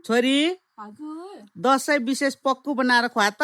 छोरी हजुर दसैँ विशेष पक्कु बनाएर खुवा त।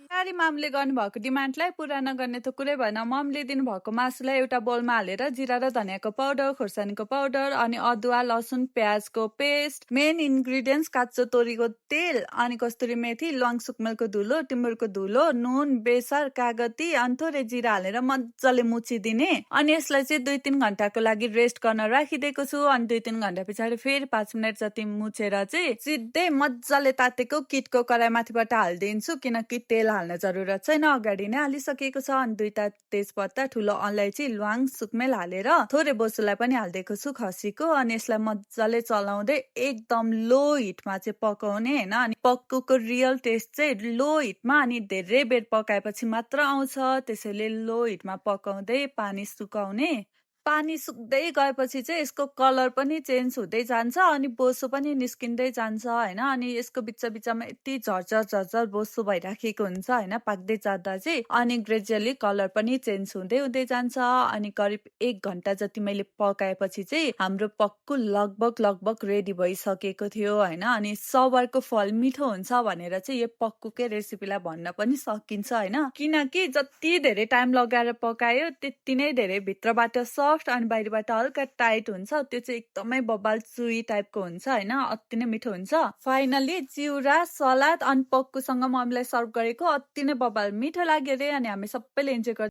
बिहारी मामले गर्नुभएको डिमान्डलाई पुरा नगर्ने त कुरै भएन। ममले दिनुभएको मासुलाई एउटा बोलमा हालेर जिरा र धनियाँको पाउडर, खोर्सानीको पाउडर अनि अदुवा लसुन प्याजको पेस्ट, मेन इन्ग्रिडियन्ट्स काँचो तोरीको तेल अनि कस्तुरी मेथी, ल्वाङ सुकमेलको धुलो, टिमुरको धुलो, नुन, बेसार, कागती अनि थोरै जिरा हालेर मजाले मुछिदिने। अनि यसलाई चाहिँ 2-3 घण्टाको लागि रेस्ट गर्न राखिदिएको छु। अनि 2-3 घण्टा पछाडि फेरि 5 मिनट जति मुछेर चाहिँ सिधै मजाले तातेको किटको कराई माथिबाट हालिदिन्छु, किनकि तेल हाल्न जरुरत छैन, अगाडि नै हालिसकेको छ। अनि 2टा तेजपत्ता, ठुलो अलैँची, ल्वाङ सुकमेल हालेर थोरै बोसुलाई पनि हालिदिएको छु खसीको। अनि यसलाई मजाले चलाउँदै एकदम लो हिटमा चाहिँ पकाउने हैन। अनि पक्कुको रियल टेस्ट चाहिँ लो हिटमा अनि धेरै बेर पकाएपछि मात्र आउँछ। त्यसैले लो हिटमा पकाउँदै पानी सुकाउने। पानी सुक्दै गएपछि चाहिँ यसको कलर पनि चेन्ज हुँदै जान्छ अनि बोसो पनि निस्किँदै जान्छ हैन। अनि यसको बिचमा यति झरझर झरझर बोसो भइराखेको हुन्छ हैन पाक्दै जाँदा चाहिँ। अनि ग्रेजुअली कलर पनि चेन्ज हुँदै हुँदै जान्छ। अनि करिब 1 घण्टा जति मैले पकाएपछि चाहिँ हाम्रो पक्कु लगभग रेडी भइसकेको थियो हैन। अनि सवरको फल मिठो हुन्छ भनेर चाहिँ यो पक्कुकै रेसिपीलाई भन्न पनि सकिन्छ हैन, किनकि जति धेरै टाइम लगाएर पकायो त्यति नै धेरै भित्रबाट सफ्ट अनि बाहिरबाट हल्का टाइट हुन्छ। त्यो चाहिँ एकदमै बबाल चुई टाइपको हुन्छ हैन, अति नै मिठो हुन्छ। फाइनली चिउरा, सलाद अनि पक्कुसँग मम्मीलाई सर्भ गरेको अति नै बबाल मिठो लाग्यो रे। अनि हामी सबैले इन्जोय